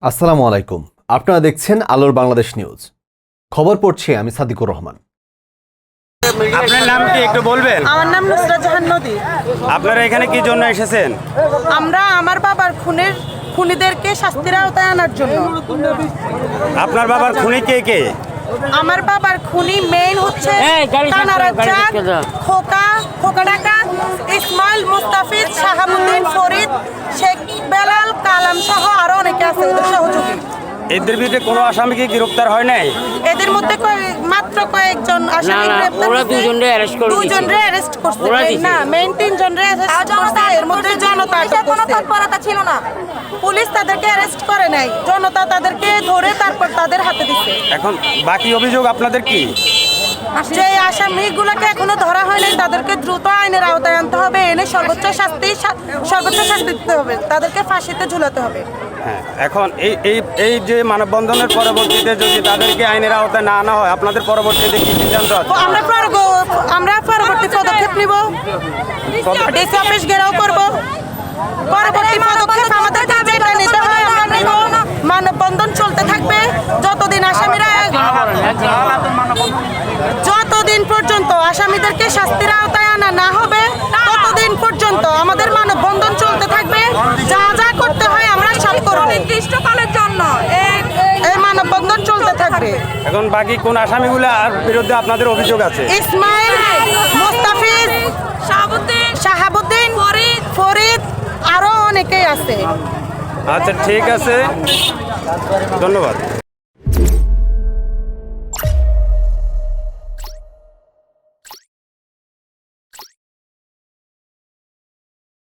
আসসালামু আলাইকুম। আপনারা দেখছেন আলোর বাংলাদেশ নিউজ। খবর পড়ছি আমি সাদিকুর রহমান। আপনার নাম কি একটু বলবেন? আমার নাম নুসরাত জাহান নদী। আপনারা এখানে কি জন্য এসেছেন? আমরা আমার বাবার খুনিদেরকে শাস্তির আওতায় আনার জন্য। আপনার বাবার খুনি কে কে? আমার বাবার খুনি মেইন হচ্ছে কানা রাজ্জাক, খোকা ডাকাত, ইসমাইল, মুস্তাফিজ, শাহাবুদ্দিন, ফরিদ, শেখ বেলাল, কালাম সহ আরো অনেকে আছে ওদের সহযোগী। এদের বিরুদ্ধে কোনো আসামি কি গ্রেফতার হয় নাই? এদের মধ্যে মাত্র কয়েকজন আসামি গ্রেফতার ওরা হয়েছে। দুজনরে অ্যারেস্ট করছে। না, মেইন তিনজনরে অ্যারেস্ট করছে। এর মধ্যে জনতা কোনো তৎপরতা ছিল না। পুলিশ তাদেরকে অ্যারেস্ট করে নাই, জনতা তাদেরকে ধরে তারপর তাদের হাতে দিচ্ছে। এখন বাকি অভিযোগ আপনাদের কি? যে আসামিগুলোকে এখনো ধরা হয়নি তাদেরকে দ্রুত আইনের আওতায় আনতে হবে, এনে সর্বোচ্চ শাস্তি দিতে হবে, তাদেরকে ফাঁসিতে ঝুলাতে হবে। হ্যাঁ, এখন এই যে মানববন্ধনের পরবর্তীতে যদি তাদেরকে আইনের আওতায় না আনা হয়, আপনাদের পরবর্তীতে কি সিদ্ধান্ত আছে? আমরা পরবর্তী পদক্ষেপ নিব, ডিসি অফিস ঘেরাও করব। পরবর্তী পদক্ষেপ আমাদের যেটা নিতে হয় আমরা নিব। মানববন্ধন চলতে থাকবে যতদিন পর্যন্ত আসামিদেরকে শাস্তির আওতায় আনা না হবে ততদিন পর্যন্ত আমাদের মানববন্ধন চলতে থাকবে। যা যা করতে হয় আমরা সব করব। নির্দিষ্টকালের জন্য এই মানববন্ধন চলতে থাকবে। এখন বাকি কোন আসামিগুলোর বিরুদ্ধে আপনাদের অভিযোগ আছে? ইসমাইল, মুস্তাফিজ, শাহাবুদ্দিন, ফরিদ আরো অনেকেই আছে। আচ্ছা, ঠিক আছে, ধন্যবাদ।